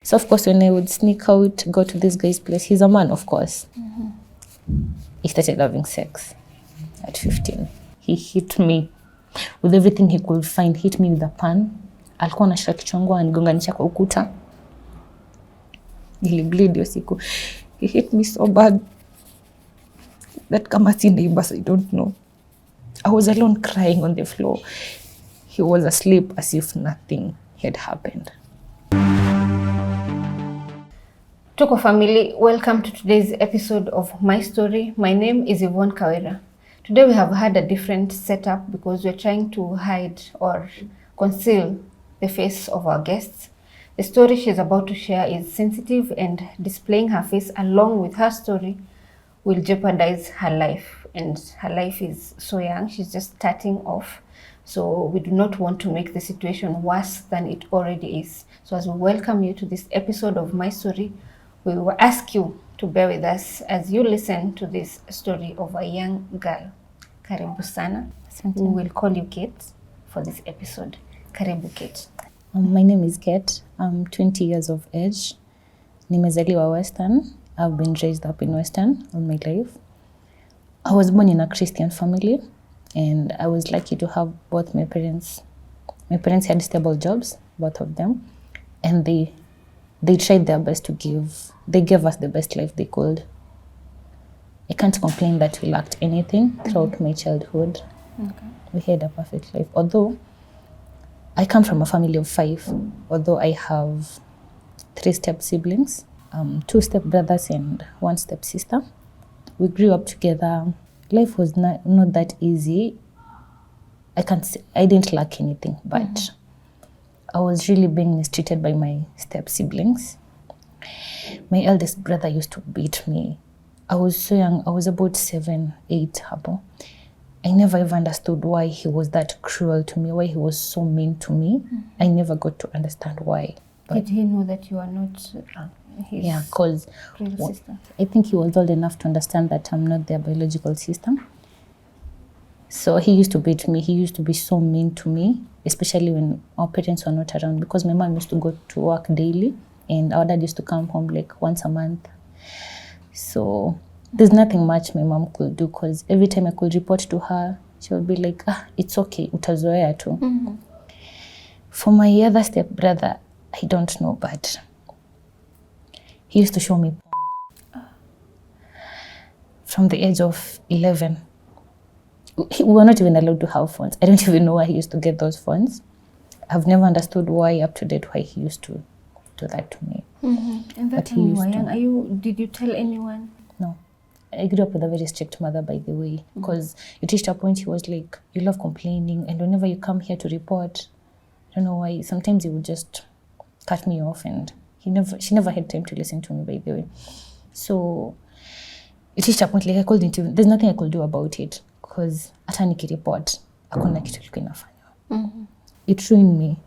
So of course, when I would sneak out, go to this guy's place, he's a man, of course. He started having sex at 15. He hit me with everything he could find. Hit me with a pan. Alikuwa anashika kichwa changu anigonganisha kwa ukuta. Nilibleed hiyo siku. He hit me so bad that kama si neighbors, I don't know. I was alone crying on the floor. He was asleep as if nothing had happened. Tuko family, welcome to today's episode of My Story. My name is Yvonne Kawira. Today we have had a different setup because we're trying to hide or conceal the face of our guests. The story she's about to share is sensitive, and displaying her face along with her story will jeopardize her life. And her life is so young, she's just starting off. So we do not want to make the situation worse than it already is. So as we welcome you to this episode of My Story, we will ask you to bear with us as you listen to this story of a young girl. Karibu sana. We will call you Cate for this episode. Karibu Cate. My name is Cate. I'm 20 years of age. Nimezaliwa Western. I've been raised up in Western all my life. I was born in a Christian family, and I was lucky to have both my parents. My parents had stable jobs, both of them, and they tried their best to they gave us the best life they could. I can't complain that we lacked anything throughout my childhood. Okay. We had a perfect life. Although I come from a family of 5, although I have 3 step siblings, 2 step brothers and 1 step sister. We grew up together. Life was not that easy. I can't say I didn't lack anything, but I was really being mistreated by my step siblings. My eldest brother used to beat me. I was so young. I was about 7, 8. I never ever understood why he was that cruel to me, why he was so mean to me. I never got to understand why. Did he know that you are not his because real sister? I think he was old enough to understand that I'm not their biological sister. So he used to beat me. He used to be so mean to me, especially when our parents were not around, because my mom used to go to work daily and our dad used to come home like once a month. So there's nothing much my mom could do, because every time I could report to her, she would be like, it's okay, utazoea tu. For my other step brother, I don't know, but he used to show me porn. From the age of 11. We were not even allowed to have phones. I don't even know why he used to get those phones. I've never understood why, up to date, why he used to do that to me. And that time you were young, did you tell anyone? No. I grew up with a very strict mother, by the way, because it reached a point he was like, you love complaining, and whenever you come here to report, I don't know why, sometimes he would just cut me off, and she never had time to listen to me, by the way. So it reached a point like there's nothing I could do about it, because hata nikireport hakuna kitu kilikuwa inafanywa. It ruined me.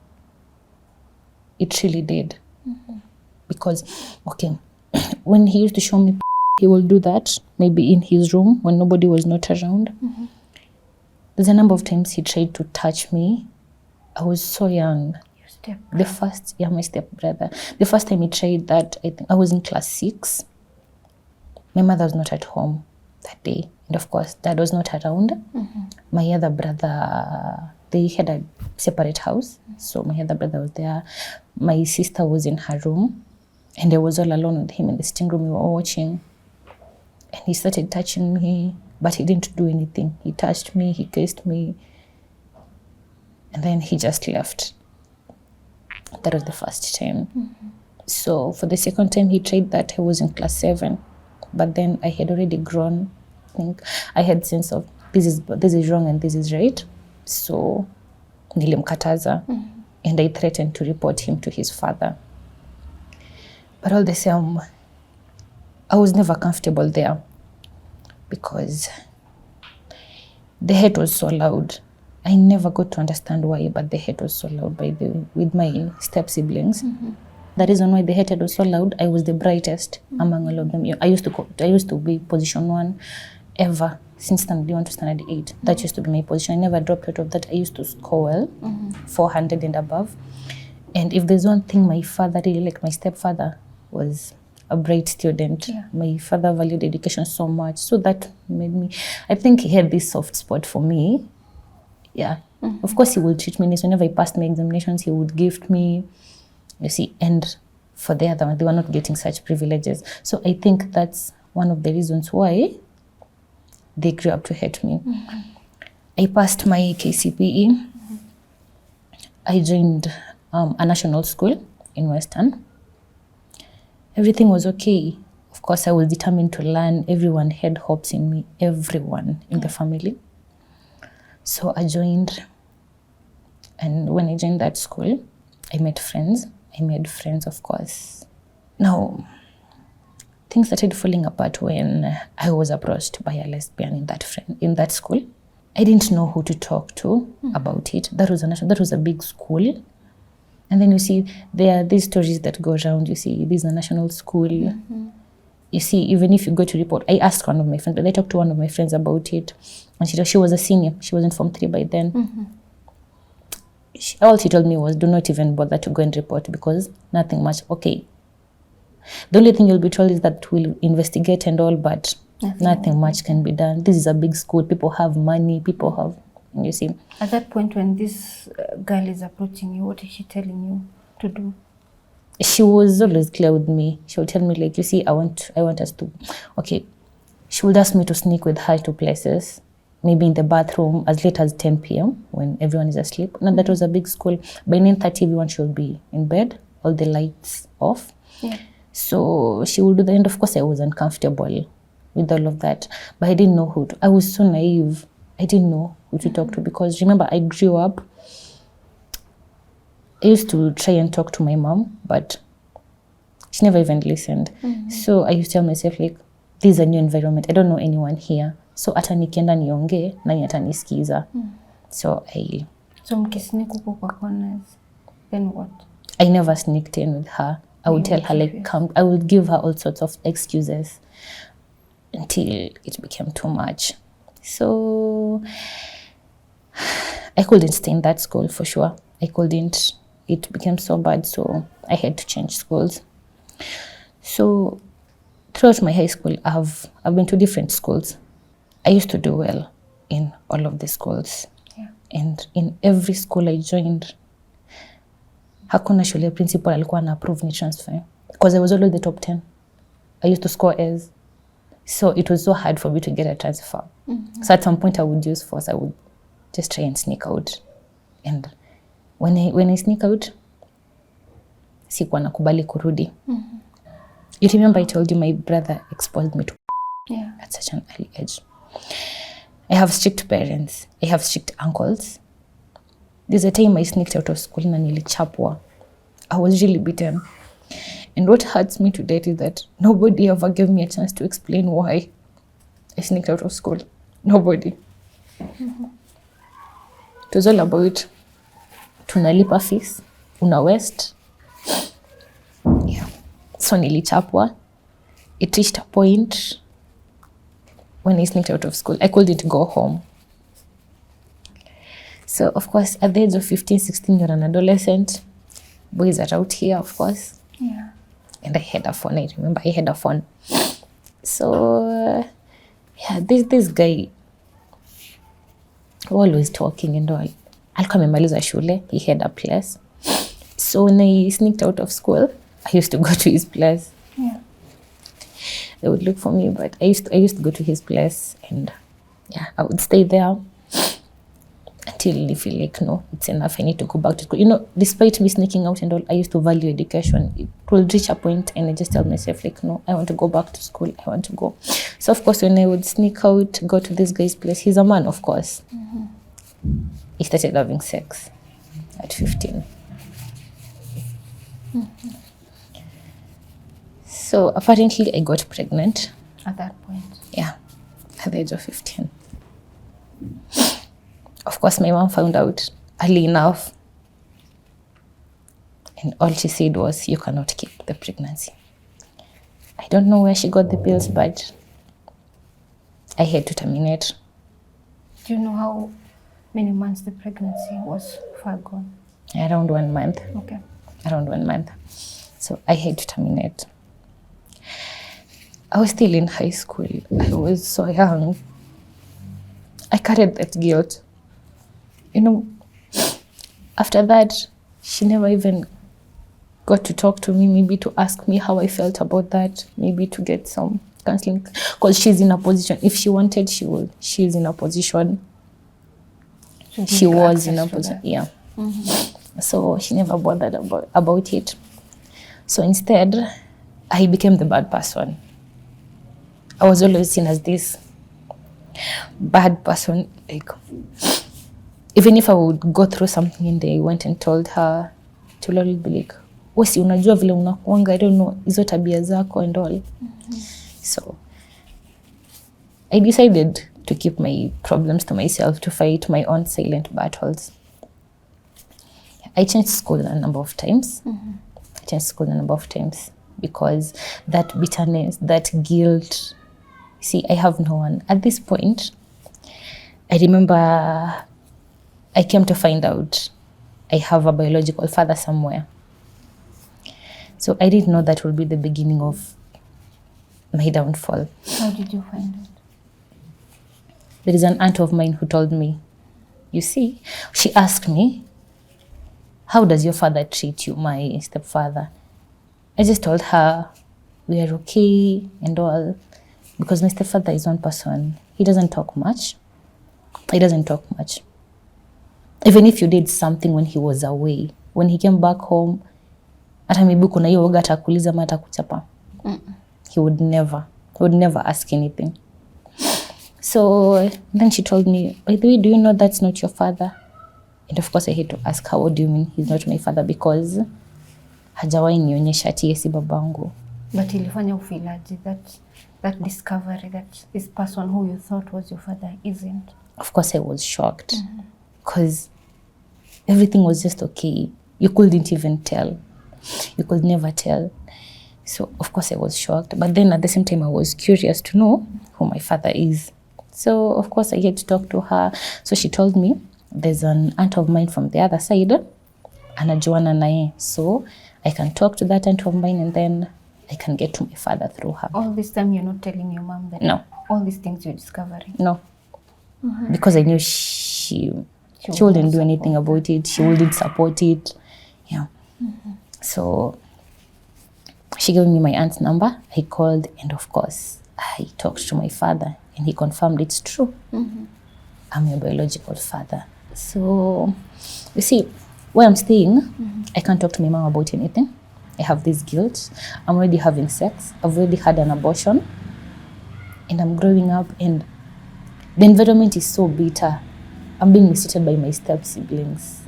It really did. Because when he used to show me, he will do that maybe in his room when nobody was not around. There's a number of times he tried to touch me. I was so young. Your stepbrother? My stepbrother. The first time he tried that, I think I was in class 6. My mother was not at home that day. And of course, dad was not around. My other brother, they had a separate house. So my other brother was there. My sister was in her room. And I was all alone with him in the sitting room. We were all watching. And he started touching me, but he didn't do anything. He touched me, he kissed me. And then he just left. That was the first time. So for the second time he tried that, I was in class 7. But then I had already grown. I think I had sense of this is wrong and this is right. So nilimkataza. And I threatened to report him to his father. But all the same, I was never comfortable there, because the hate was so loud. I never got to understand why, but the hate was so loud with my step siblings. The reason why the hate was so loud, I was the brightest among all of them. I used to be position 1 ever since standard 1 to standard 8. That used to be my position. I never dropped out of that. I used to score well, 400 and above. And if there's one thing my father really liked, my stepfather was a bright student. Yeah. My father valued education so much. So that made me, I think he had this soft spot for me. Yeah. Of course, he would treat me nice. Whenever I passed my examinations, he would gift me, you see, and for the other one, they were not getting such privileges. So I think that's one of the reasons why they grew up to hate me. I passed my KCPE. I joined a national school in Western. Everything was okay. Of course, I was determined to learn. Everyone had hopes in me, everyone in the family. So I joined, and when I joined that school, I met friends. I made friends, of course. Now, things started falling apart when I was approached by a lesbian in that school. I didn't know who to talk to about it. That was a big school. And then you see, there are these stories that go around. You see, this is a national school. You see, even if you go to report, I asked one of my friends, but I talked to one of my friends about it. And she was a senior. She was in Form 3 by then. All she told me was, do not even bother to go and report because nothing much. Okay. The only thing you'll be told is that we'll investigate and all, but nothing much can be done. This is a big school. People have money. People have, you see. At that point, when this girl is approaching you, what is she telling you to do? She was always clear with me. She would tell me, like, you see, I want us to, okay. She would ask me to sneak with her to places, maybe in the bathroom as late as 10 p.m. when everyone is asleep. Now, that was a big school. By 9:30, everyone should be in bed, all the lights off. Yeah. So she would do that. And of course, I was uncomfortable with all of that. But I didn't know who to. I was so naive. I didn't know who to talk to because, remember, I grew up. I used to try and talk to my mom, but she never even listened. So I used to tell myself, like, this is a new environment. I don't know anyone here. So hata nikienda nionge, nani atanisikiza. So mkisneak huko kwa corners, then what? I never sneaked in with her. I would tell her, like, come. I would give her all sorts of excuses until it became too much. So I couldn't stay in that school for sure. I couldn't. It became so bad, so I had to change schools. So throughout my high school, I've been to different schools. I used to do well in all of the schools. Yeah. And in every school I joined, hakuna shule principal alikuwa na approve ni transfer. Because I was always the top 10. I used to score A's. So it was so hard for me to get a transfer. So at some point I would use force. I would just try and sneak out. And when I sneak out, sikuwa nakubali kurudi. You remember I told you my brother exposed me to at such an early age. I have strict parents. I have strict uncles. There's a time I sneaked out of school na nilichapwa. I was really beaten. And what hurts me to death is that nobody ever gave me a chance to explain why I sneaked out of school. Nobody. It was all about tunalipa fees, una west. Yeah. So nilichapwa. It reached a point when I sneaked out of school. I couldn't go home. So, of course, at the age of 15, 16, you're an adolescent. Boys are out here, of course. Yeah. And I had a phone. I remember I had a phone. So, yeah, this guy, always talking and all. Alikuwa amemaliza shule. He had a place. So, when I sneaked out of school, I used to go to his place. Yeah. They would look for me, but I used to go to his place and, yeah, I would stay there until I feel like, no, it's enough. I need to go back to school. You know, despite me sneaking out and all, I used to value education. It will reach a point and I just tell myself, like, no, I want to go back to school. I want to go. So, of course, when I would sneak out, go to this guy's place, he's a man, of course. He started having sex at 15. So, apparently, I got pregnant. At that point? Yeah, at the age of 15. Of course, my mom found out early enough. And all she said was, you cannot keep the pregnancy. I don't know where she got the pills, but I had to terminate. Do you know how many months the pregnancy was far gone? Around 1 month. Okay. around 1 month. So I had to terminate. I was still in high school. I was so young. I carried that guilt. After that, she never even got to talk to me, maybe to ask me how I felt about that, maybe to get some counseling. Because she's in a position, if she wanted, she would. She's in a position. She was in a position, yeah. So she never bothered about it. So instead, I became the bad person. I was always seen as this bad person. Like, even if I would go through something and I went and told her, to always be like, wasi unajua vile unakuanga, I don't know, hizo tabia zako and all. So I decided to keep my problems to myself, to fight my own silent battles. I changed school a number of times. Because that bitterness, that guilt, see, I have no one. At this point, I remember I came to find out I have a biological father somewhere. So I didn't know that would be the beginning of my downfall. How did you find out? There is an aunt of mine who told me, you see, she asked me, how does your father treat you, my stepfather? I just told her, we are okay and all, because my stepfather is one person. He doesn't talk much. Even if you did something when he was away, when he came back home, hata maybe kuna hiyo woga atakuuliza ama atakuchapa. He would never ask anything. So then she told me, by the way, do you know that's not your father? And of course I had to ask her, what do you mean he's not my father? Because hajawahi nionyesha ati yesi babangu. But ilifanya ufilaji that discovery that this person who you thought was your father isn't? Of course I was shocked. Because everything was just okay. You couldn't even tell. You could never tell. So of course I was shocked. But then at the same time I was curious to know who my father is. So of course I had to talk to her. So she told me, there's an aunt of mine from the other side, anajuana naye. So I can talk to that aunt of mine and then I can get to my father through her. All this time you're not telling your mom that? No. All these things you're discovering? No. Because I knew she wouldn't do anything about it. She wouldn't support it. Yeah. So she gave me my aunt's number. I called and of course I talked to my father and he confirmed it's true. I'm your biological father. So you see, where I'm staying, I can't talk to my mom about anything. I have this guilt. I'm already having sex. I've already had an abortion. And I'm growing up and the environment is so bitter. I'm being mistreated by my step siblings.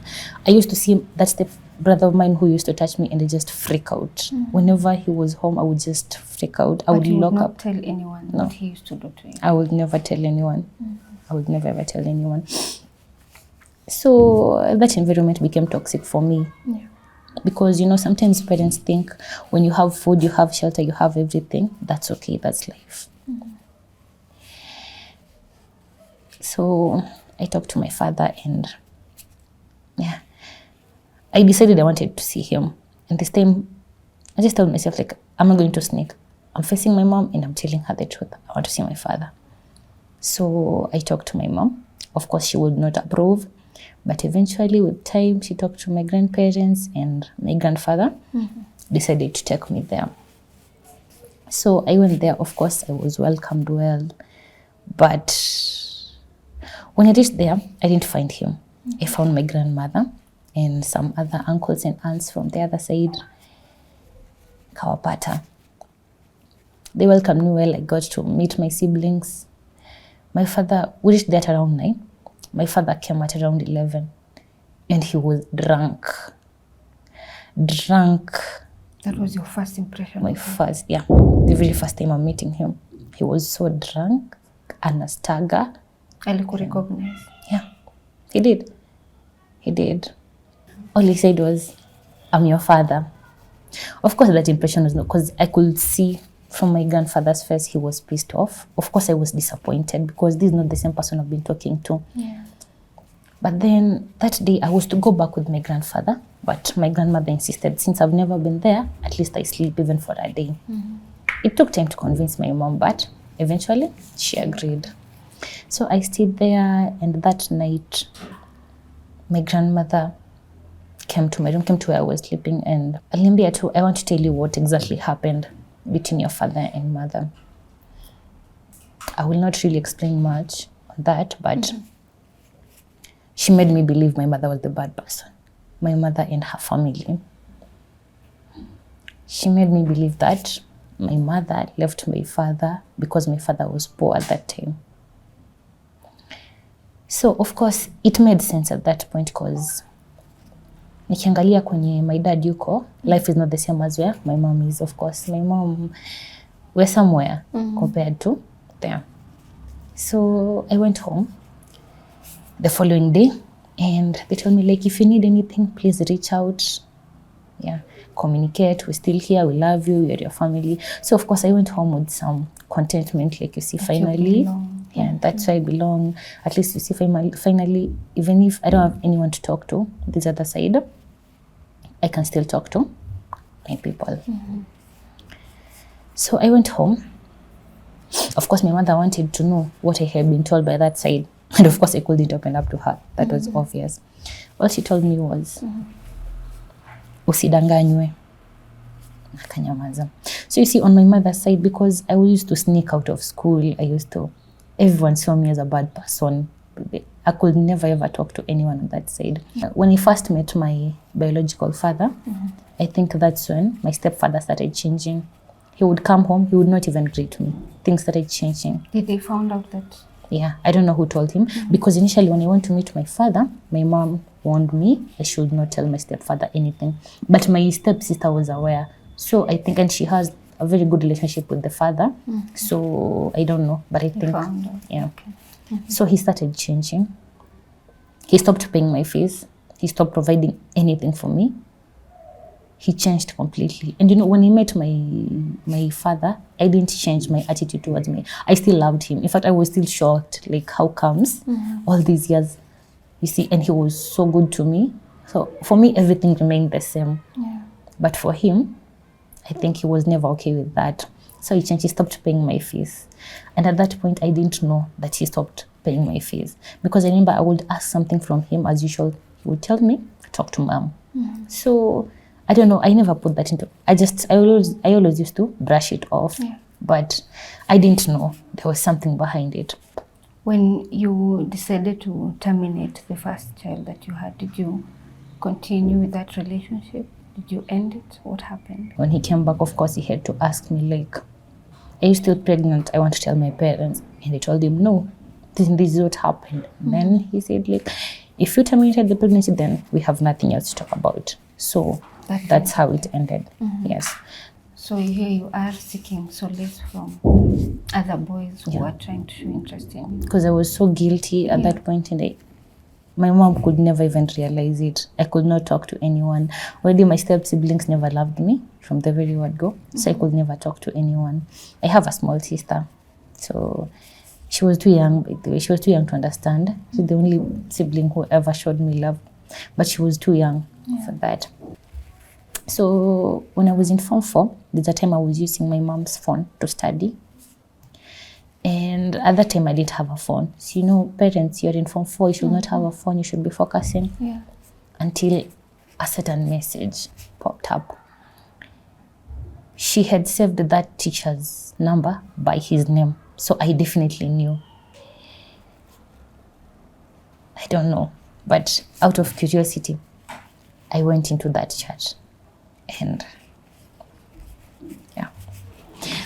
I used to see that step brother of mine who used to touch me and I just freak out. Whenever he was home, I would just freak out. I would lock up. But you would not tell anyone what he used to do to you? I would never tell anyone. I would never ever tell anyone. So that environment became toxic for me. Yeah. Because, sometimes parents think when you have food, you have shelter, you have everything, that's okay, that's life. So I talked to my father and I decided I wanted to see him. And this time, I just told myself, like, I'm not going to sneak. I'm facing my mom and I'm telling her the truth. I want to see my father. So I talked to my mom. Of course, she would not approve. But eventually, with time, she talked to my grandparents and my grandfather decided to take me there. So I went there. Of course, I was welcomed well. But when I reached there, I didn't find him. I found my grandmother and some other uncles and aunts from the other side. Kawapata. They welcomed me well. I got to meet my siblings. My father, we reached there at around 9. My father came at around 11 and he was drunk. That was your first impression? My first, yeah. The very first time I'm meeting him. He was so drunk, anastaga. Recognize? Yeah, he did. All he said was, I'm your father. Of course, that impression was not, because I could see from my grandfather's face, he was pissed off. Of course, I was disappointed because this is not the same person I've been talking to. Yeah. But then that day I was to go back with my grandfather, but my grandmother insisted, since I've never been there, at least I sleep even for a day. It took time to convince my mom, but eventually she agreed. So I stayed there, and that night my grandmother came to my room, came to where I was sleeping, and Alimbia too, I want to tell you what exactly happened between your father and mother. I will not really explain much on that, but she made me believe my mother was the bad person. My mother and her family. She made me believe that my mother left my father because my father was poor at that time. So of course it made sense at that point, because nikiangalia kwenye my dad yuko, life is not the same as where my mom is. Of course my mom, we're somewhere compared to there. So I went home the following day, and they told me, like, if you need anything, please reach out. Yeah, communicate. We're still here. We love you. You're your family. So of course I went home with some contentment, like, you see, that finally, yeah, that's where I belong. At least you see, finally, even if I don't have anyone to talk to this other side, I can still talk to my people. So I went home. Of course, my mother wanted to know what I had been told by that side. And of course, I couldn't open up to her. That was obvious. All she told me was, usidanganywe. Akanyamaza. So you see, on my mother's side, because I used to sneak out of school, everyone saw me as a bad person. I could never ever talk to anyone on that side. When I first met my biological father, I think that's when my stepfather started changing. He would come home, he would not even greet me. Things started changing. Did they found out that? Yeah, I don't know who told him, because initially when I went to meet my father, my mom warned me I should not tell my stepfather anything. But my stepsister was aware. So I think, and she has a very good relationship with the father. So I don't know, but I think, yeah. Okay. So he started changing. He stopped paying my fees. He stopped providing anything for me. He changed completely. And you know, when he met my father, I didn't change my attitude towards me. I still loved him. In fact, I was still shocked, like, how comes all these years, you see, and he was so good to me. So for me, everything remained the same. Yeah. But for him, I think he was never okay with that. So he changed, he stopped paying my fees. And at that point, I didn't know that he stopped paying my fees. Because I remember I would ask something from him, as usual, he would tell me, talk to mom. So I don't know, I never put that into, I always used to brush it off. Yeah. But I didn't know there was something behind it. When you decided to terminate the first child that you had, did you continue with that relationship? Did you end it? What happened? When he came back, of course, he had to ask me, like, are you still pregnant? I want to tell my parents. And I told him, no, this is what happened. And then he said, like, if you terminated the pregnancy, then we have nothing else to talk about. So that's how it ended. Yes. So here you are seeking solace from other boys who are trying to show interest in you. Because I was so guilty at that point, and my mom could never even realize it. I could not talk to anyone. Already my step-siblings never loved me from the very word go, so I could never talk to anyone. I have a small sister, so she was too young, by the way. She was too young to understand. She's the only sibling who ever showed me love, but she was too young for that. So when I was in Form 4, there's a time I was using my mom's phone to study. And at that time, I didn't have a phone. So, you know, parents, you're in Form 4, you should not have a phone, you should be focusing. Yeah. Until a certain message popped up. She had saved that teacher's number by his name. So I definitely knew. I don't know. But out of curiosity, I went into that chat. And yeah,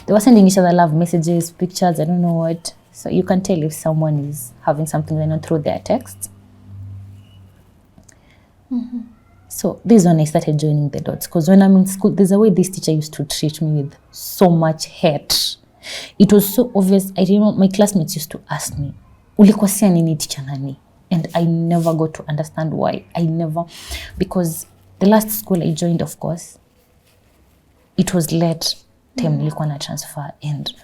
they were sending each other love messages, pictures, I don't know what. So you can tell if someone is having something going on through their texts. So this is when I started joining the dots, because when I'm in school, there's a way this teacher used to treat me with so much hate. It was so obvious. I remember my classmates used to ask me, ulikosea nini teacher nani? And I never got to understand why. Because the last school I joined, of course, it was late time nilikuwa na transfer, and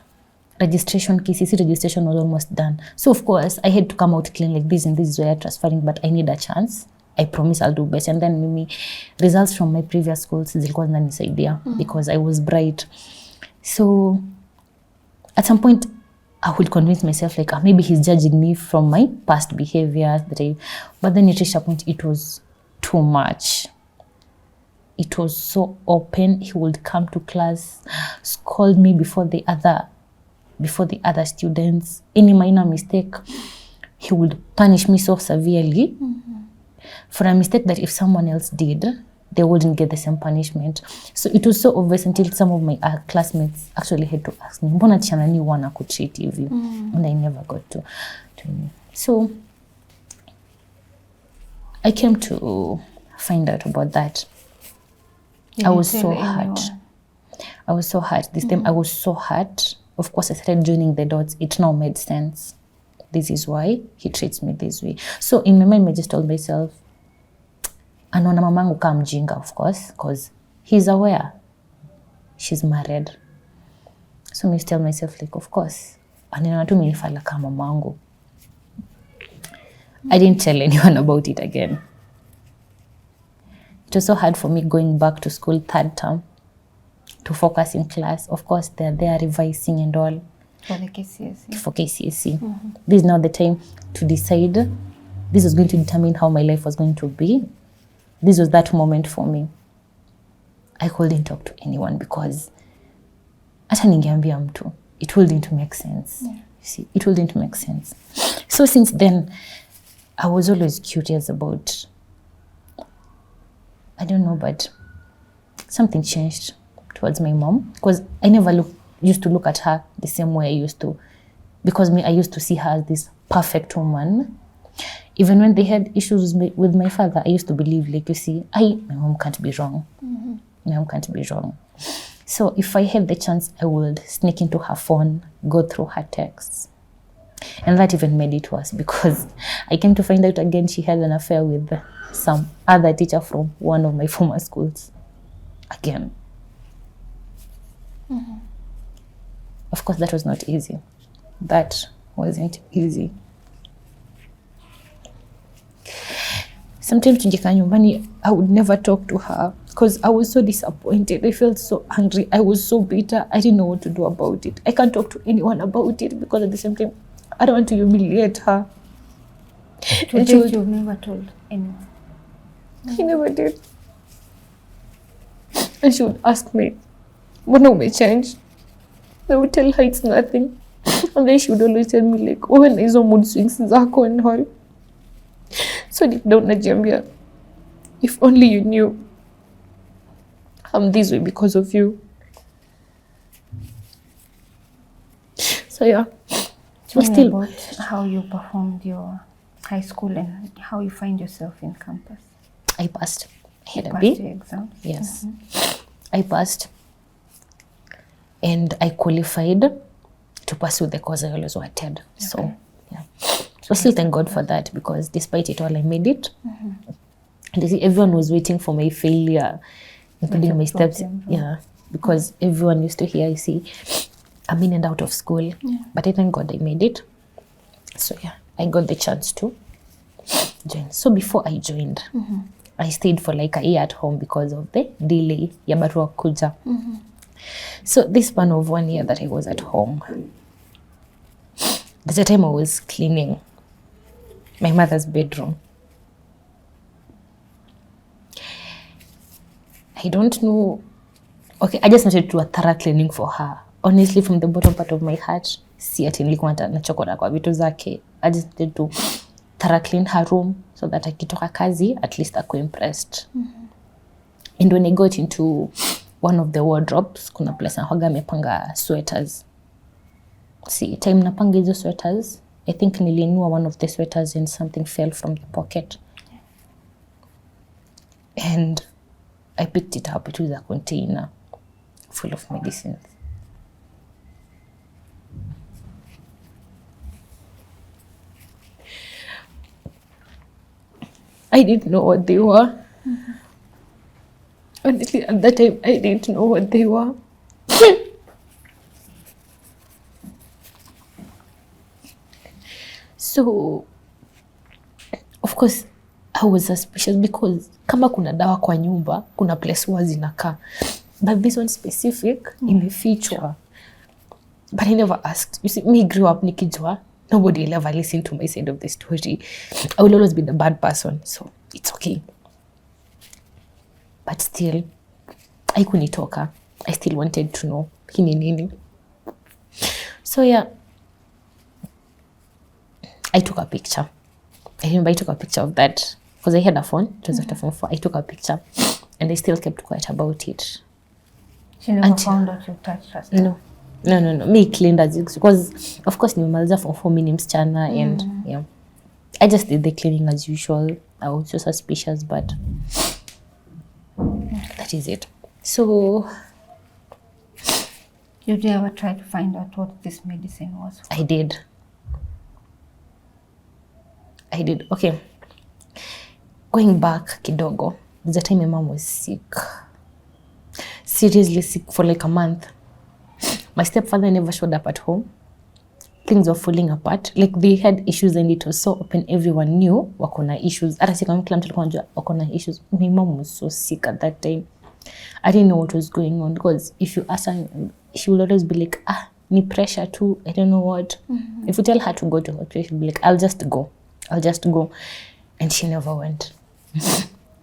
registration, KCC registration was almost done. So of course, I had to come out clean like this and this is where I'm transferring, but I need a chance. I promise I'll do better. And then maybe results from my previous schools zilikuwa zinanisaidia because I was bright. So at some point, I would convince myself like maybe he's judging me from my past behaviors but then it reached a point it was too much. It was so open. He would come to class, scold me before the other students. Any minor mistake, he would punish me so severely for a mistake that if someone else did, they wouldn't get the same punishment. So it was so obvious until some of my classmates actually had to ask me, mbona tichana ni wana kutreat hivi? And I never got to know. So I came to find out about that. I was so hurt. I was so hurt. This time I was so hurt. Of course, I started joining the dots. It now made sense. This is why he treats me this way. So in my mind, I just told myself, anaona mamangu kama mjinga, of course, because he's aware she's married. So I tell myself, like, of course, anaona tu minifala kama mamangu. I didn't tell anyone about it again. It was so hard for me going back to school 3rd term to focus in class. Of course, they're there revising and all. For the KCSE. For KCSE. This is now the time to decide. This was going to determine how my life was going to be. This was that moment for me. I couldn't talk to anyone because hata ningeambia mtu, it wouldn't make sense. You see, it wouldn't make sense. So since then, I was always curious about, I don't know, but something changed towards my mom because I never used to look at her the same way I used to, because I used to see her as this perfect woman. Even when they had issues with my father, I used to believe, like, you see, my mom can't be wrong. My mom can't be wrong. So if I had the chance, I would sneak into her phone, go through her texts. And that even made it worse because I came to find out again she had an affair with some other teacher from one of my former schools. Again. Of course, that was not easy. That wasn't easy. Sometimes I would never talk to her because I was so disappointed. I felt so angry. I was so bitter. I didn't know what to do about it. I can't talk to anyone about it because at the same time, I don't want to humiliate her. You've never told anyone? He never did. And she would ask me, mbona umechange? I would tell her it's nothing. And then she would always tell me, like, when hizo mood swings zako and all. So deep down najiambia, if only you knew I'm this way because of you. So yeah. Tell me about how you performed your high school and how you find yourself in campus. I passed. I had a B. B. Your exams? Yes. I passed. And I qualified to pursue the course I always wanted. Okay. So, yeah. So still thank God for that because despite it all, I made it. And you see, everyone was waiting for my failure, including my steps. Yeah, because everyone used to hear, you see, I've been in and out of school. But I thank God I made it. So yeah, I got the chance to join. So before I joined, I stayed for like a year at home because of the delay ya barua kuja. So this span of 1 year that I was at home, there's a time I was cleaning my mother's bedroom. I don't know. Okay, I just wanted to do a thorough cleaning for her. Honestly, from the bottom part of my heart, si ati nilikuwa nachokora kwa vitu zake. I just wanted to thorough clean her room so that akitoka kazi, at least ako impressed. And when I got into one of the wardrobes, kuna place nahoga amepanga sweaters. See, time napanga hizo sweaters, I think nilinua one of the sweaters and something fell from the pocket. And I picked it up. It was a container full of medicines. I didn't know what they were. Honestly, at that time, I didn't know what they were. So of course I was suspicious because kama kuna dawa kwa nyumba, kuna place huwa zinakaa. But this one specific, imefichwa. But I never asked. You see, me grew up nikijua, nobody will ever listen to my side of the story. I will always be the bad person, so it's okay. But still, haikunitoka. I still wanted to know hini nini. So yeah, I took a picture. I remember I took a picture of that because I had a phone. It was after phone 4. I took a picture and I still kept quiet about it. She never found out you touched her stuff? No. Me cleaned as it because of course nimemaliza form 4 mini msichana and yeah. I just did the cleaning as usual. I was so suspicious, but that is it. So did you ever try to find out what this medicine was for? I did. Okay. Going back kidogo, the time my mom was sick. Seriously sick for like a month. My stepfather never showed up at home. Things were falling apart. Like they had issues and it was so open. Everyone knew wakona issues. Hata si kama kila mtu alikuwa anajua wakona issues. My mom was so sick at that time. I didn't know what was going on because if you ask her, she would always be like, ni pressure too. I don't know what. If you tell her to go to hospital, she'll be like, I'll just go. And she never went.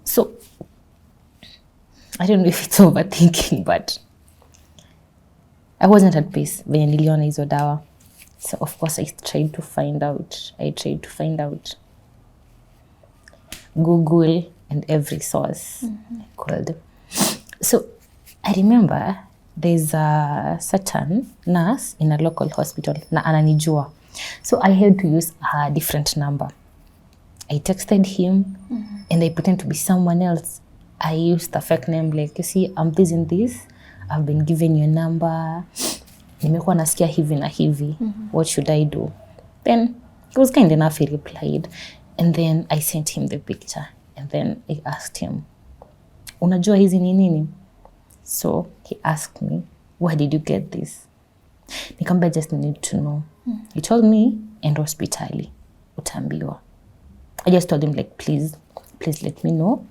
So I don't know if it's overthinking, but I wasn't at peace when niliona hizo dawa. So of course I tried to find out. Google and every source I called. So I remember there's a certain nurse in a local hospital na ananijua. So I had to use a different number. I texted him and I pretend to be someone else. I used a fake name like, you see, I'm this and this. I've been given your number. Nimekuwa nasikia hivi na hivi. What should I do? Then he was kind enough, he replied. And then I sent him the picture. And then I asked him, unajua hizi ni nini? So he asked me, where did you get this? Nikamwambia, just need to know. He told me, and hospitali, utaambiwa. I just told him like, please let me know.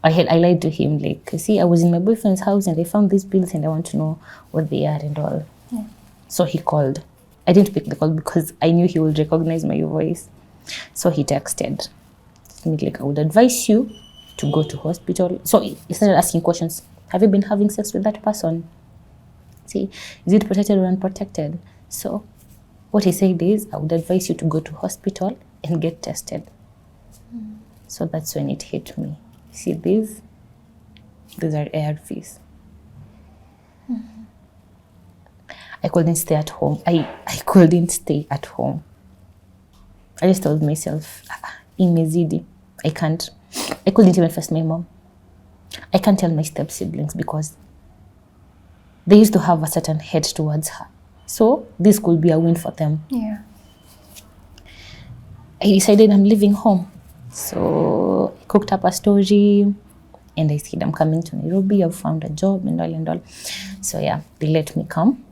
I lied to him like, see, I was in my boyfriend's house and I found these pills and I want to know what they are and all. Yeah. So he called. I didn't pick the call because I knew he would recognize my voice. So he texted me like, I would advise you to go to hospital. So he started asking questions. Have you been having sex with that person? See, is it protected or unprotected? So what he said is, I would advise you to go to hospital and get tested. So that's when it hit me. See, these are ARVs. I couldn't stay at home. I couldn't stay at home. I just told myself, imezidi. I couldn't even face my mom. I can't tell my step siblings because they used to have a certain hate towards her. So this could be a win for them. Yeah. I decided I'm leaving home. So I cooked up a story and I said, I'm coming to Nairobi. I've found a job and all. So yeah, they let me come.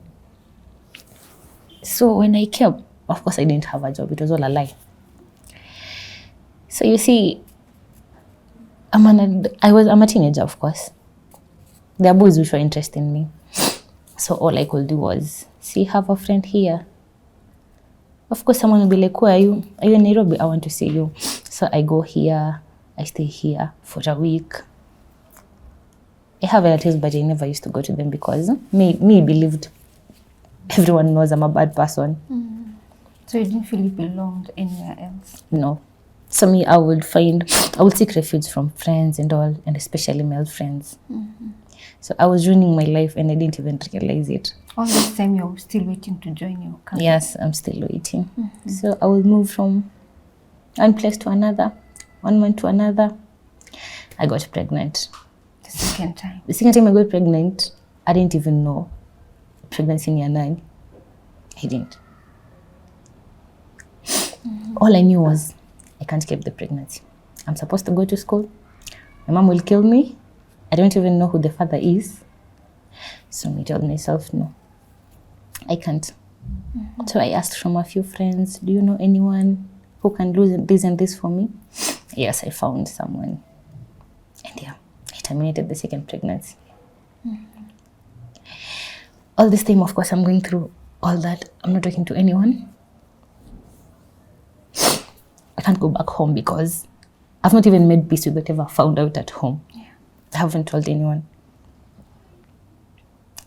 So when I came, of course I didn't have a job. It was all a lie. So you see, I'm a teenager, of course. There are boys which were interested in me. So all I could do was, see, have a friend here. Of course, someone will be like, where are you? Are you in Nairobi? I want to see you. So I go here. I stay here for a week. I have relatives, but I never used to go to them because me believed everyone knows I'm a bad person. So you didn't feel you belonged anywhere else? No. So me, I would seek refuge from friends and all, and especially male friends. So I was ruining my life and I didn't even realize it. All this time you're still waiting to join your country? Yes, I'm still waiting. So I will move from one place to another, 1 month to another. I got pregnant. The second time? The second time I got pregnant, I didn't even know pregnancy in year 9. I didn't. All I knew was I can't keep the pregnancy. I'm supposed to go to school. My mom will kill me. I don't even know who the father is. So I told myself, no, I can't. So I asked from a few friends, do you know anyone? who can do this and this for me? Yes, I found someone. And yeah, I terminated the second pregnancy. All this time, of course, I'm going through all that. I'm not talking to anyone. I can't go back home because I've not even made peace with whatever I found out at home. Yeah. I haven't told anyone.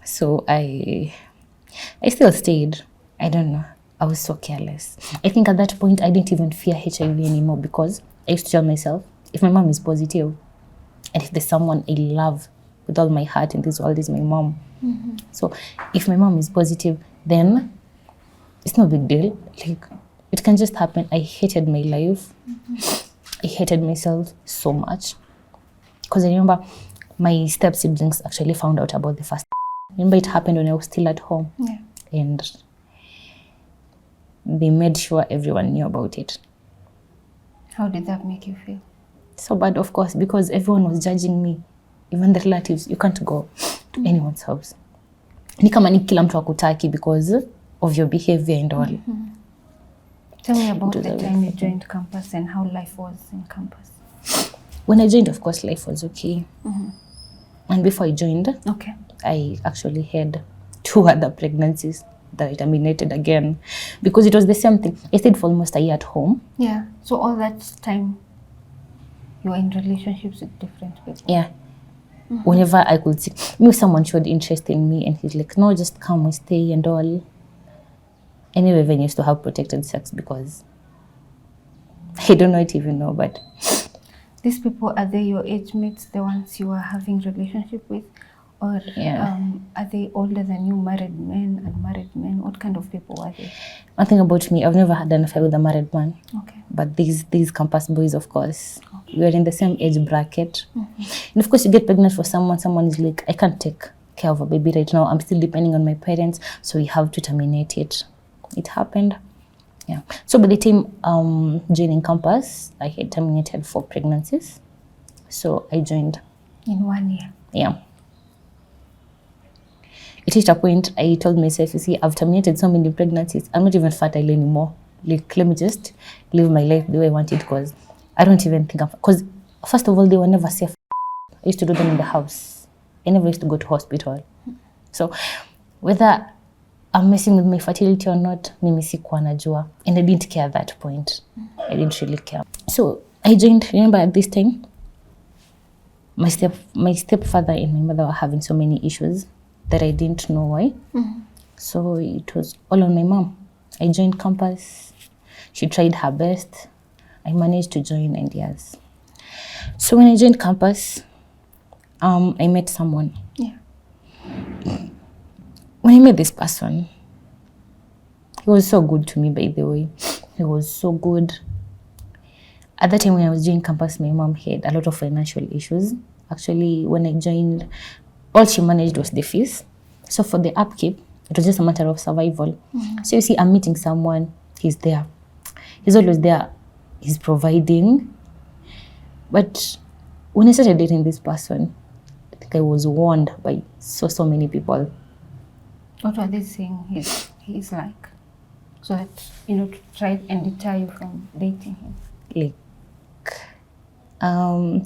So I still stayed. I don't know. I was so careless. I think at that point, I didn't even fear HIV anymore because I used to tell myself, if my mom is positive, and if there's someone I love with all my heart in this world is my mom. So if my mom is positive, then it's no big deal. Like, it can just happen. I hated my life. I hated myself so much. Because I remember my step-siblings actually found out about the first. Remember it happened when I was still at home. Yeah. And they made sure everyone knew about it. How did that make you feel? So bad, of course, because everyone was judging me. Even the relatives, you can't go to anyone's house. Ni kama ni kila mtu akutaki because of your behavior and all. Tell me about the time you joined campus and how life was in campus. When I joined, of course, life was okay. And before I joined, I actually had 2 other pregnancies that I terminated again because it was the same thing. I stayed for almost a year at home. Yeah. So all that time, you were in relationships with different people. Yeah. Whenever I could see, maybe someone showed interest in me and he's like, no, just come and stay and all. Anyway, I used to have protected sex because I don't know it even know, but... These people, are they your age mates, the ones you are having relationship with? Or are they older than you, married men, unmarried men? What kind of people were they? One thing about me, I've never had an affair with a married man. Okay. But these campus boys, of course, we are in the same age bracket. And of course, you get pregnant for someone is like, I can't take care of a baby right now. I'm still depending on my parents, so we have to terminate it. It happened. Yeah. So by the time joining campus, I had terminated 4 pregnancies. So I joined. In 1 year? Yeah. It reached a point I told myself, you see, I've terminated so many pregnancies. I'm not even fertile anymore. Like, let me just live my life the way I want it because I don't even think because first of all, they were never safe. I used to do them in the house. I never used to go to hospital. So whether I'm messing with my fertility or not, mimi sikuwa najua. And I didn't care at that point. I didn't really care. So I joined, remember at this time, my stepfather and my mother were having so many issues that I didn't know why. So it was all on my mom. I joined campus. She tried her best. I managed to join, and yes. So when I joined campus, I met someone. Yeah. When I met this person, he was so good to me, by the way. He was so good. At that time when I was joining campus, my mom had a lot of financial issues. Actually, when I joined, all she managed was the fees. So for the upkeep, it was just a matter of survival. So you see, I'm meeting someone, he's there. He's always there. He's providing. But when I started dating this person, I think I was warned by so many people. What were they saying he's like? So that, to try and deter you from dating him? Like,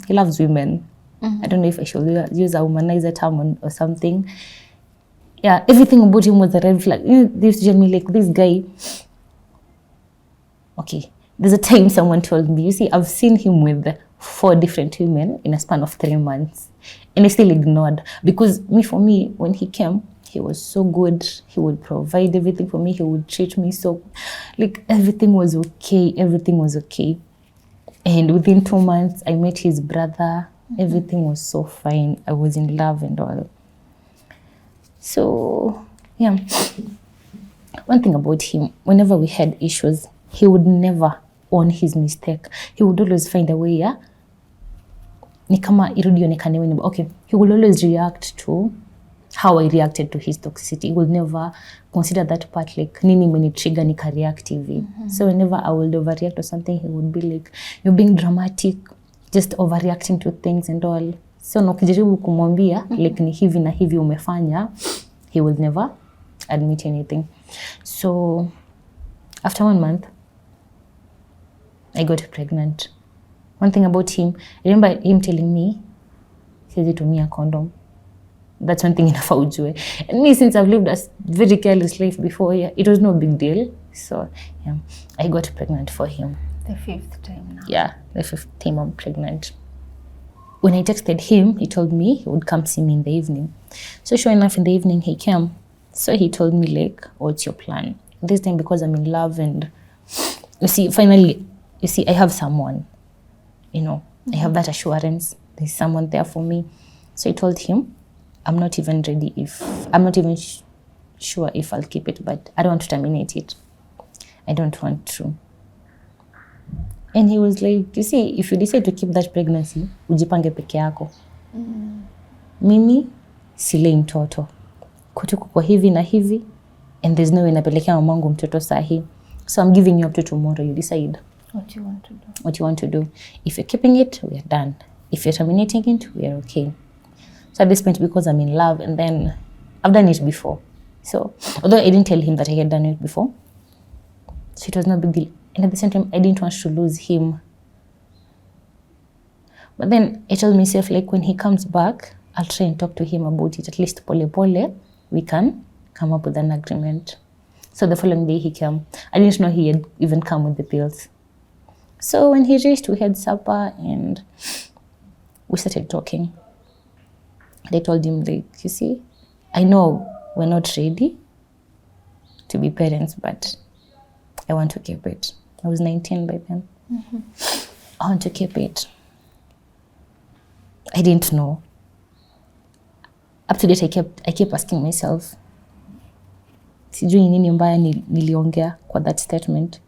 he loves women. I don't know if I should use a womanizer term or something. Yeah, everything about him was a red flag. They used to tell me, like, this guy... Okay, there's a time someone told me, you see, I've seen him with 4 different women in a span of 3 months. And I still ignored. Because for me, when he came, he was so good. He would provide everything for me. He would treat me so... Like, everything was okay. Everything was okay. And within 2 months, I met his brother. Everything was so fine. I was in love and all. So, yeah. One thing about him, whenever we had issues, he would never own his mistake. He would always find a way, yeah? Ni kama irudi ionekane wenye. Okay, he would always react to how I reacted to his toxicity. He would never consider that part like, nini meni trigger nika react hivi. So whenever I would overreact to something, he would be like, you're being dramatic, just overreacting to things and all. So ukijaribu kumwambia, like ni hivi na hivi umefanya, he will never admit anything. So after 1 month, I got pregnant. One thing about him, I remember him telling me, siwezi tumia condom. That's one thing inafaa ujue. And me, since I've lived a very careless life before, it was no big deal. So, I got pregnant for him. The 5th time now. Yeah, the 5th time I'm pregnant. When I texted him, he told me he would come see me in the evening. So sure enough, in the evening he came. So he told me, like, what's your plan? This time, because I'm in love, and finally, I have someone, I have that assurance. There's someone there for me. So I told him, I'm not even sure if I'll keep it, but I don't want to terminate it. I don't want to. And he was like, if you decide to keep that pregnancy, ujipange peke yako. Mimi silei mtoto. Kutuko kwa hivi na hivi, and there's no way napelekea mamangu mtoto sahi. So I'm giving you up to tomorrow. You decide what you want to do. What you want to do. If you're keeping it, we are done. If you're terminating it, we are okay. So at this point, because I'm in love, and then I've done it before. So although I didn't tell him that I had done it before, so it was no big deal. And at the same time, I didn't want to lose him. But then I told myself, like, when he comes back, I'll try and talk to him about it. At least pole pole, we can come up with an agreement. So the following day he came. I didn't know he had even come with the pills. So when he reached, we had supper and we started talking. And I told him, like, I know we're not ready to be parents, but I want to keep it. I was 19 by then. I want to keep it. I didn't know. Up to date, I kept asking myself, sijui nini mbaya niliongea kwa that statement.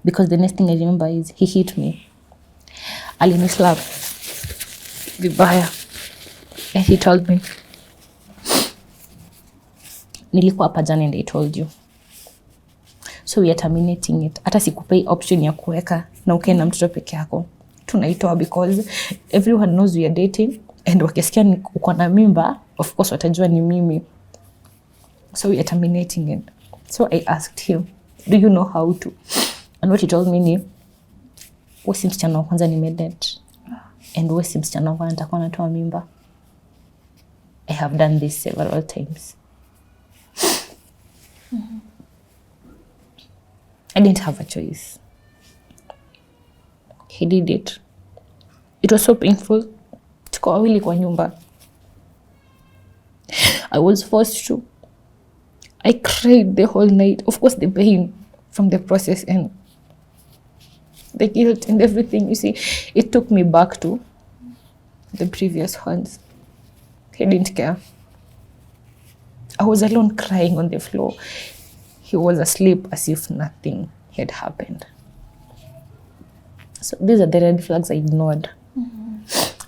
Because the next thing I remember is he hit me. Alinislap vibaya. And he told me, nilikuwa hapa jana and I told you. So we are terminating it. Hata sikupei option ya kuweka na ukae na mtoto peke yako. Tunaitoa because everyone knows we are dating, and wakisikia uko na mimba, of course watajua ni mimi. So we are terminating it. So I asked him, do you know how to? And what he told me ni, wewe si msichana wa kwanza nimedate. And wewe si msichana wa kwanza nitakuwa natoa mimba. I have done this several times. I didn't have a choice. He did it. It was so painful. Tuko wawili kwa nyumba. I was forced to. I cried the whole night. Of course, the pain from the process and the guilt and everything. It took me back to the previous ones. He didn't care. I was alone crying on the floor. He was asleep as if nothing had happened. So these are the red flags I ignored.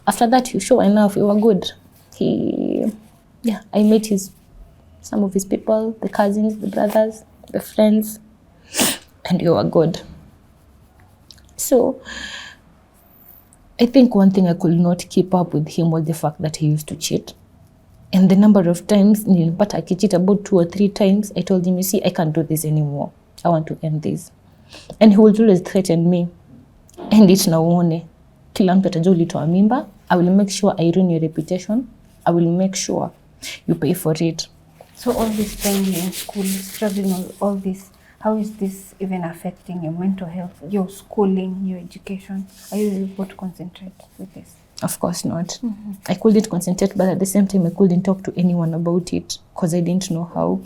After that, sure enough, we were good. I met some of his people, the cousins, the brothers, the friends, and we were good. So I think one thing I could not keep up with him was the fact that he used to cheat. And the number of times, but I cheat about 2 or 3 times, I told him, I can't do this anymore. I want to end this. And he would always threaten me. End it na uone. Kila mtu atajua ulitoa mimba. I will make sure I ruin your reputation. I will make sure you pay for it. So all this time you're in school, struggling with all this, how is this even affecting your mental health, your schooling, your education? Are you able to concentrate with this? Of course not. I couldn't concentrate, but at the same time, I couldn't talk to anyone about it because I didn't know how.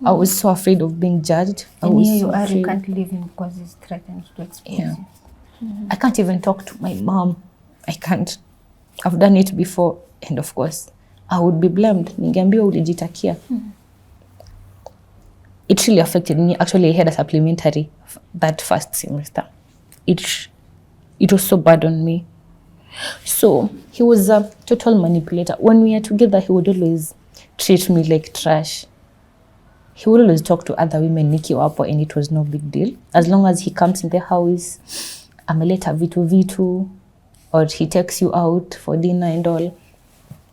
I was so afraid of being judged. And here you are, you can't leave him because he's threatened to expose you. I can't even talk to my mom. I can't. I've done it before, and of course, I would be blamed. Ningeambiwa ulijitakia. It really affected me. Actually, I had a supplementary that first semester. It was so bad on me. So he was a total manipulator. When we are together, he would always treat me like trash. He would always talk to other women, nikiwa hapo, and it was no big deal. As long as he comes in the house, ameleta vitu, or he takes you out for dinner and all.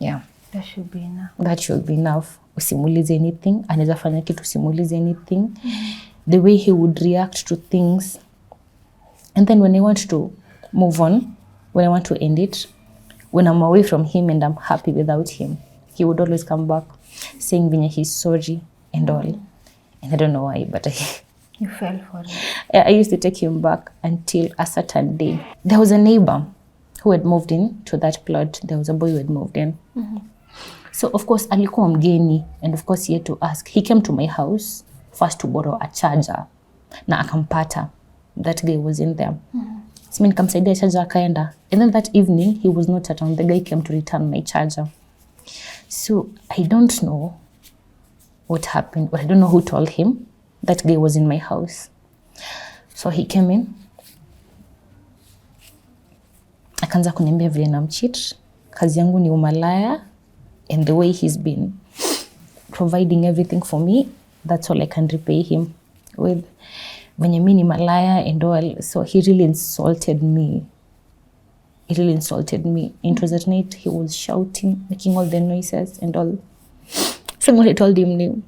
Yeah. That should be enough. That should be enough. Usimulize anything. Anaweza fanya kitu, usimulize anything. The way he would react to things, And then when I want to move on, when I want to end it, when I'm away from him and I'm happy without him, he would always come back saying Vinya, he's sorry and all. And I don't know why, but You fell for it. I used to take him back until a certain day. There was a neighbor who had moved in to that plot. There was a boy who had moved in. So of course, alikuwa mgeni, and of course he had to ask. He came to my house first to borrow a charger. Na akampata. That guy was in there. So mimi nikamsaidia charger akaenda. And then that evening, he was not around. The guy came to return my charger. So I don't know what happened, but I don't know who told him that guy was in my house. So he came in. Akaanza kuniambia vile namcheat. Kazi yangu ni umalaya. And the way he's been providing everything for me, that's all I can repay him with. Venye mimi ni malaya and all. So he really insulted me. He really insulted me. It was at night, he was shouting, making all the noises and all. So what I told him,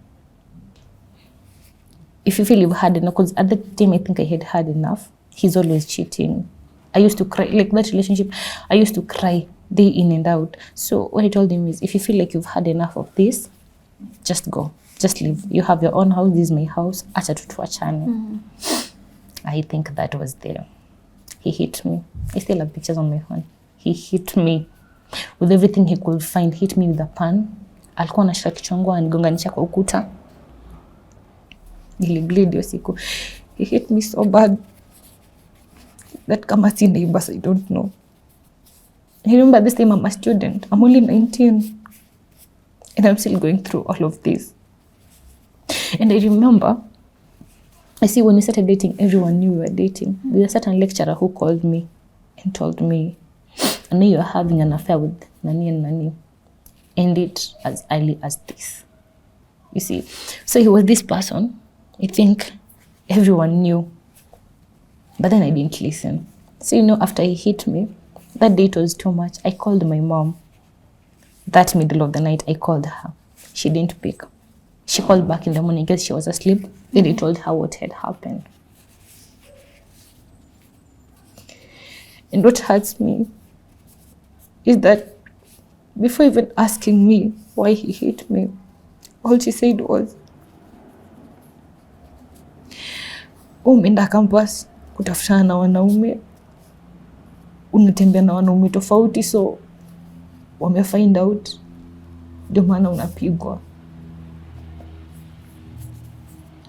if you feel you've had enough, because at the time I think I had had enough, he's always cheating. I used to cry, like that relationship, I used to cry day in and out. So what I told him is, if you feel like you've had enough of this, just go, just leave. You have your own house, this is my house, acha tutuachane. I think that was there. He hit me. I still have pictures on my phone. He hit me with everything he could find. Hit me with a pan. Alikuwa anashika kichwa changu anigonganisha kwa ukuta. Nilibleed hiyo siku. He hit me so bad that kama si neighbors, I don't know. I remember this time I'm a student. I'm only 19. And I'm still going through all of this. And I remember, I see when we started dating, everyone knew we were dating. There was a certain lecturer who called me and told me, I know you're having an affair with Nani and Nani. End it as early as this. You see? So he was this person. I think everyone knew. But then I didn't listen. So, after he hit me, that day it was too much. I called my mom. That middle of the night, I called her. She didn't pick. She called back in the morning because she was asleep. Then I told her what had happened. And what hurts me is that before even asking me why he hit me, all she said was, umeenda campus kutafutana na wanaume, unatembea na wanaume tofauti, so wame find out, ndio maana unapigwa.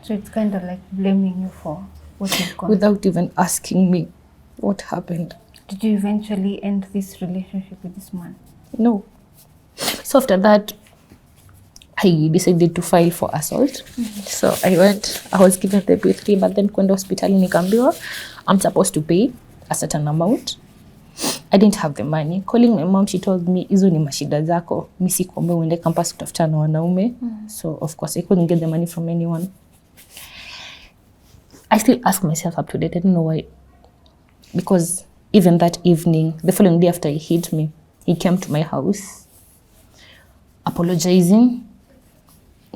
So it's kind of like blaming you for what you've gone. Without even asking me what happened. Did you eventually end this relationship with this man? No. So after that, I decided to file for assault. So I was given the B3, but then kwenda hospitali nikaambiwa I'm supposed to pay a certain amount. I didn't have the money. Calling my mom, she told me, hizo ni mashida zako. Mimi sikuomba uende campus kutafuta na wanaume. So of course I couldn't get the money from anyone. I still ask myself up to date, I don't know why. Because even that evening, the following day after he hit me, he came to my house, apologizing,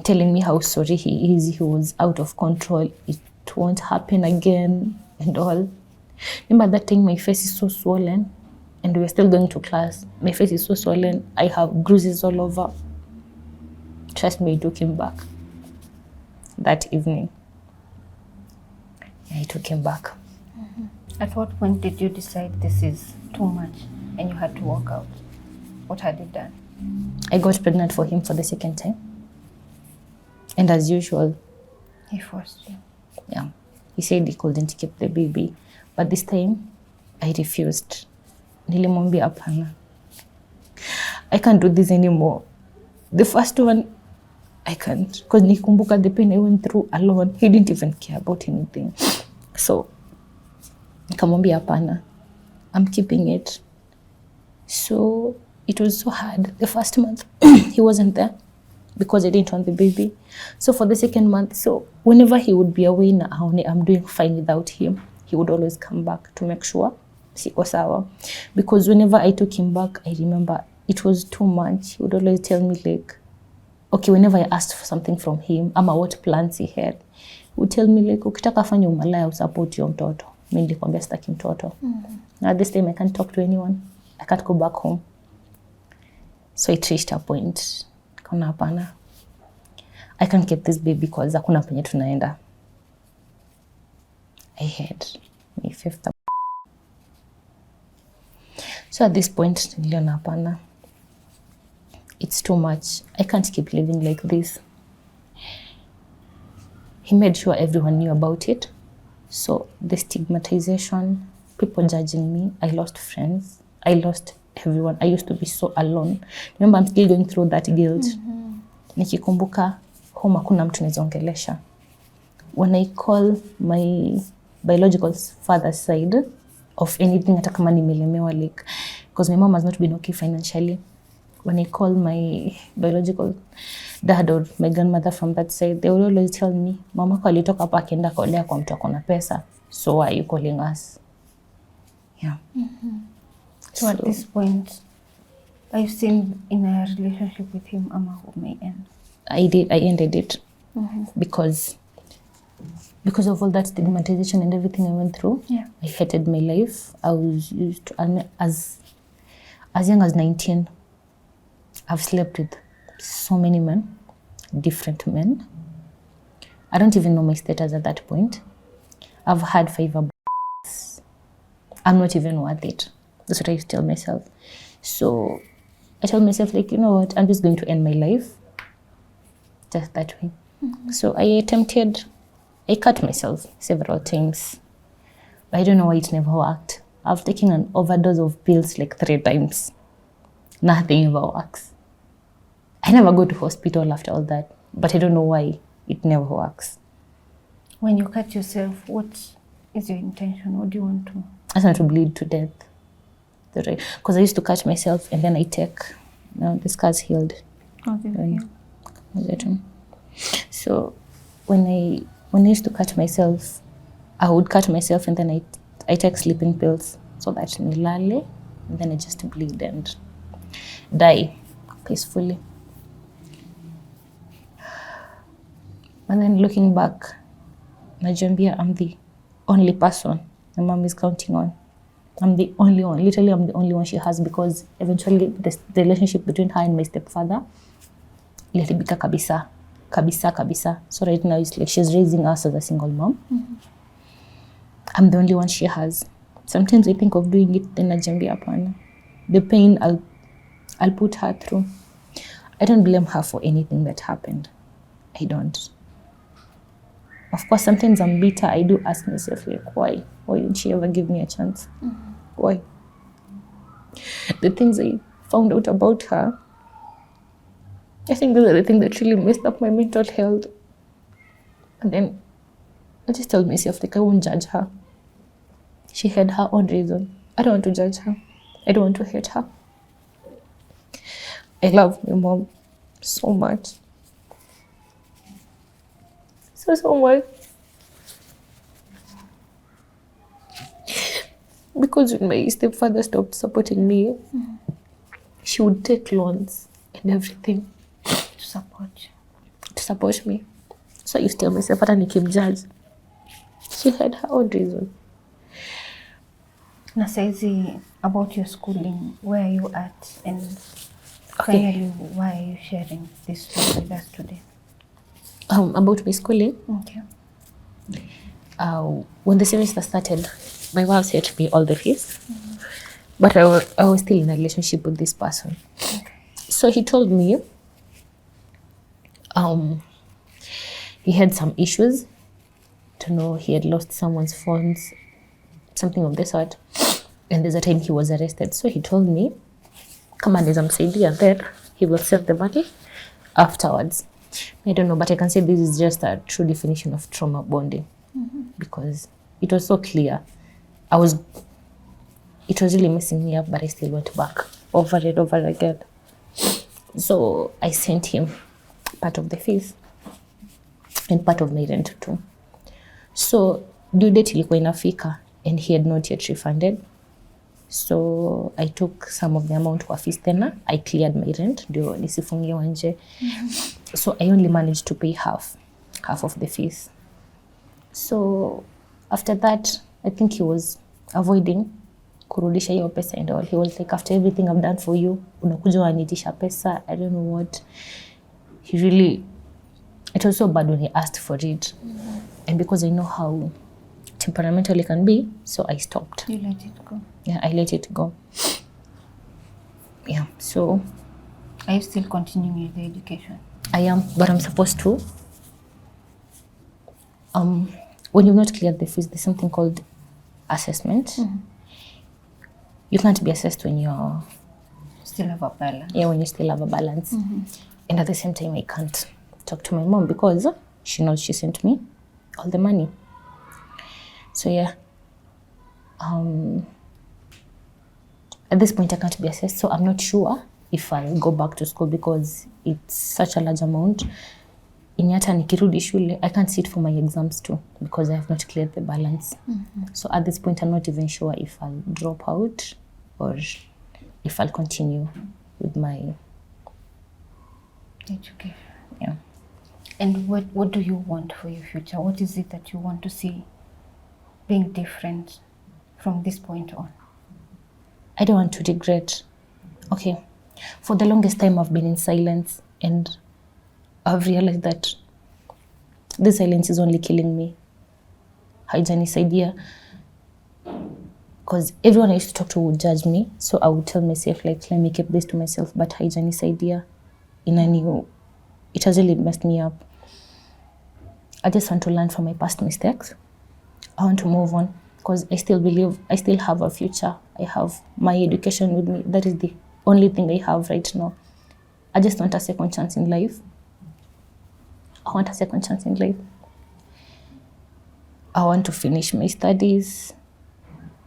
telling me how sorry he is, he was out of control, it won't happen again, and all. Remember that time my face is so swollen, and we were still going to class. My face is so swollen, I have bruises all over. Trust me, I took him back that evening. I took him back. At what point did you decide this is too much and you had to walk out? What had you done? I got pregnant for him for the second time. And as usual, He forced you. yeah, he said he couldn't keep the baby. But this time, I refused. Nilimwambia hapana. I can't do this anymore. The first one, I can't. Because nikumbuka the pain I went through alone. He didn't even care about anything. So, nikamwambia hapana. I'm keeping it. So, it was so hard. The first month, he wasn't there because I didn't want the baby. So, for the second month, so whenever he would be away na aone I'm doing fine without him, he would always come back to make sure siko sawa. Because whenever I took him back, I remember it was too much. He would always tell me like, okay, whenever I asked for something from him, ama what plans he had, he would tell me like, ukitaka fanya umalaya usupport your mtoto. mimi nilikwambia sitaki mtoto. Now this time I can't talk to anyone. I can't go back home. So it reached a point. Kuna hapana. I can't keep this baby because hakuna penye tunaenda. I had my fifth. So at this point, niliona hapana. It's too much. I can't keep living like this. He made sure everyone knew about it. So the stigmatization, people judging me, I lost friends. I lost everyone. I used to be so alone. Remember, I'm still going through that guilt. Nikikumbuka, home hakuna mtu naezongelesha. When I call my biological father's side of anything, hata kama nimelemewa, like, because my mom has not been okay financially. When I call my biological dad or my grandmother from that side, they will always tell me, mama kwa alitoka hapa akaenda kaolea kwa mtu akona pesa. So why are you calling us? Yeah. So at this point, are you still in a relationship with him, ama who may end? I ended it. Because of all that stigmatization and everything I went through. Yeah. I hated my life. I was used to, as young as 19, I've slept with so many men, different men. I don't even know my status at that point. I've had 5 abortions. I'm not even worth it. That's what I used to tell myself. So I told myself, like, you know what, I'm just going to end my life just that way. So I cut myself several times. But I don't know why it never worked. I've taken an overdose of pills like 3 times. Nothing ever works. I never go to hospital after all that, but I don't know why it never works. When you cut yourself, what is your intention? What do you want to? I want to bleed to death. Because I used to cut myself and then I take, the scars healed. So when I used to cut myself, I would cut myself and then I take sleeping pills so that nilale, and then I just bleed and die peacefully. And then looking back, najiambia I'm the only person my mom is counting on. I'm the only one. Literally, I'm the only one she has, because eventually the relationship between her and my stepfather ilibika kabisa. So right now it's like she's raising us as a single mom. I'm the only one she has. Sometimes I think of doing it, then najiambia hapana. The pain I'll put her through. I don't blame her for anything that happened. I don't. Of course, sometimes I'm bitter. I do ask myself, like, why? Why didn't she ever give me a chance? Why? The things I found out about her, I think those are the things that really messed up my mental health. And then I just told myself, like, I won't judge her. She had her own reason. I don't want to judge her. I don't want to hate her. I love my mom so much. So much. Because when my stepfather stopped supporting me, she would take loans and everything to support me. So I used to tell myself, hata nikimjudge, she had her own reason. Na saizi, about your schooling, where are you at? And finally, why are you sharing this story with us today? About my schooling? Okay. When the semester started, my mom sent me all the fees. But I was still in a relationship with this person. Okay. So he told me he had some issues. To know he had lost someone's phones, something of the sort. And there's a time he was arrested. So he told me, come on, nitamsaidia, then he will send the money afterwards. I don't know, but I can say this is just a true definition of trauma bonding. Because it was so clear. It was really messing me up, but I still went back over and over again. So I sent him part of the fees and part of my rent too. So due date ilikuwa inafika and he had not yet refunded. So I took some of the amount kwa fees tena. I cleared my rent ndio nisifungiwe nje. So I only managed to pay half of the fees. So after that, I think he was avoiding kurudisha hiyo pesa and all. He was like, after everything I've done for you, unakuja wanitisha pesa. I don't know what. He really, it was so bad when he asked for it. And because I know how temperamental he can be, so I stopped. You let it go. Yeah, I let it go. Yeah, so. Are you still continuing with the education? I am, but I'm supposed to. When you've not cleared the fees, there's something called assessment. You can't be assessed when you're Still have a balance. Yeah, when you still have a balance. And at the same time, I can't talk to my mom because she knows she sent me all the money. So yeah, at this point I can't be assessed, so I'm not sure if I'll go back to school because it's such a large amount. Inyata nikirudi shule, I can't sit for my exams too because I have not cleared the balance. So at this point, I'm not even sure if I'll drop out or if I'll continue with my education. Yeah. And what do you want for your future? What is it that you want to see being different from this point on? I don't want to regret. Okay, for the longest time I've been in silence and I've realized that this silence is only killing me. Haijanisaidia. Because everyone I used to talk to would judge me, so I would tell myself, like, let me keep this to myself, but haijanisaidia. It has really messed me up. I just want to learn from my past mistakes. I want to move on because I still believe I still have a future. I have my education with me. That is the only thing I have right now. I just want a second chance in life. I want a second chance in life. I want to finish my studies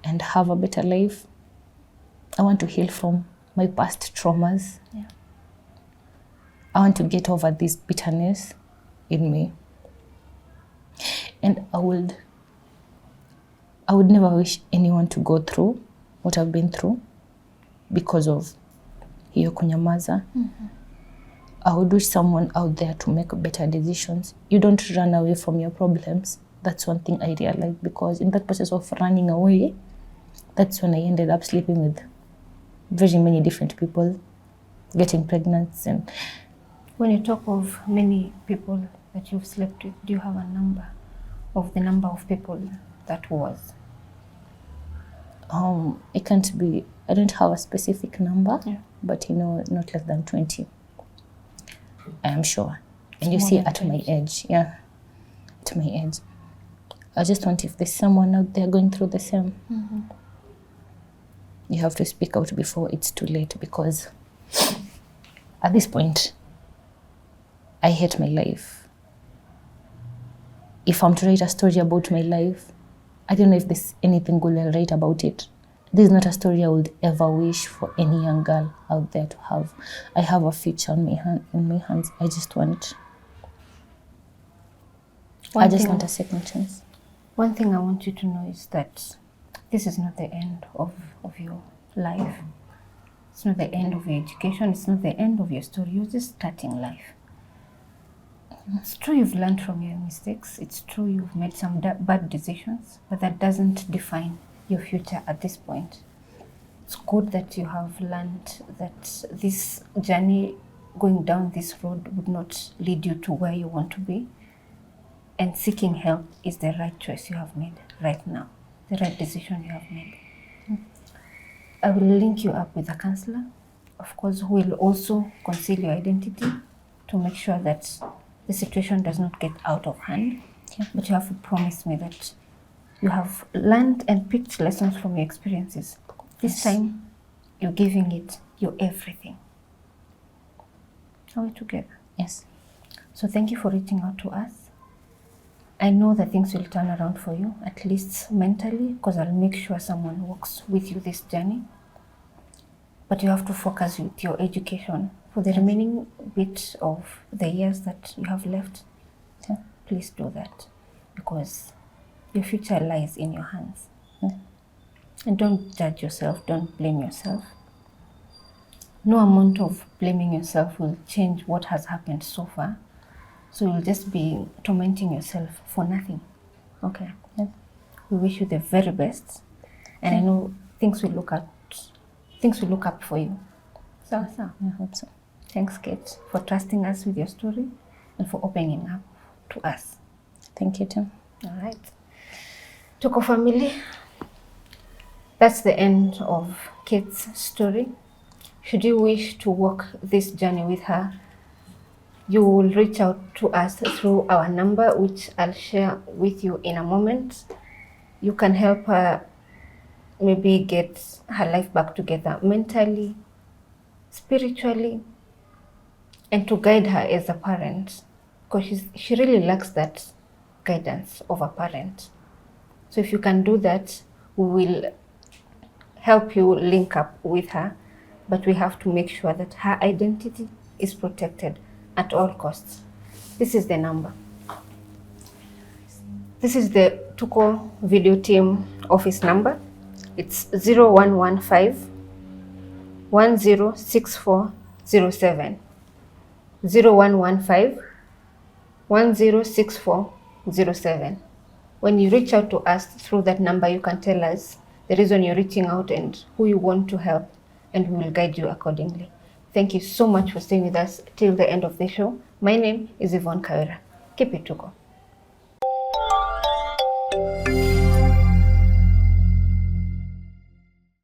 and have a better life. I want to heal from my past traumas. Yeah. I want to get over this bitterness in me. And I would never wish anyone to go through what I've been through because of hiyo kunyamaza. I would wish someone out there to make better decisions. You don't run away from your problems. That's one thing I realized, because in that process of running away, that's when I ended up sleeping with very many different people, getting pregnant. And when you talk of many people that you've slept with, do you have a number of the number of people that was? It can't be, I don't have a specific number, but not less than 20. I am sure. And you see, at my age, at my age, I just want, if there's someone out there going through the same, you have to speak out before it's too late, because at this point, I hate my life. If I'm to write a story about my life, I don't know if there's anything good I'll write about it. This is not a story I would ever wish for any young girl out there to have. I have a future in my hands. I just want a second chance. One thing I want you to know is that this is not the end of your life. It's not the end of your education. It's not the end of your story. You're just starting life. It's true you've learned from your mistakes. It's true you've made some bad decisions, but that doesn't define your future at this point. It's good that you have learned that this journey, going down this road, would not lead you to where you want to be. And seeking help is the right choice you have made right now, the right decision you have made. I will link you up with a counselor, of course, who will also conceal your identity to make sure that the situation does not get out of hand. But you have to promise me that you have learned and picked lessons from your experiences. This time, you're giving it your everything. Are we together? Yes. So thank you for reaching out to us. I know that things will turn around for you, at least mentally, because I'll make sure someone walks with you this journey. But you have to focus with your education for the remaining bit of the years that you have left. Please do that, because your future lies in your hands. And don't judge yourself, don't blame yourself. No amount of blaming yourself will change what has happened so far. So you'll just be tormenting yourself for nothing. Okay? We wish you the very best. And I know things will look up for you. So. I hope so. Thanks, Cate, for trusting us with your story and for opening up to us. Thank you, too. All right. Tuko family, that's the end of Cate's story. Should you wish to walk this journey with her, you will reach out to us through our number, which I'll share with you in a moment. You can help her maybe get her life back together mentally, spiritually, and to guide her as a parent, because she really lacks that guidance of a parent. So if you can do that, we will help you link up with her, but we have to make sure that her identity is protected at all costs. This is the number. This is the Tuko video team office number. It's 0115 106407. 0115 106407. When you reach out to us through that number, you can tell us the reason you're reaching out and who you want to help, and we will guide you accordingly. Thank you so much for staying with us till the end of the show. My name is Yvonne Kawira. Keep it Tuko.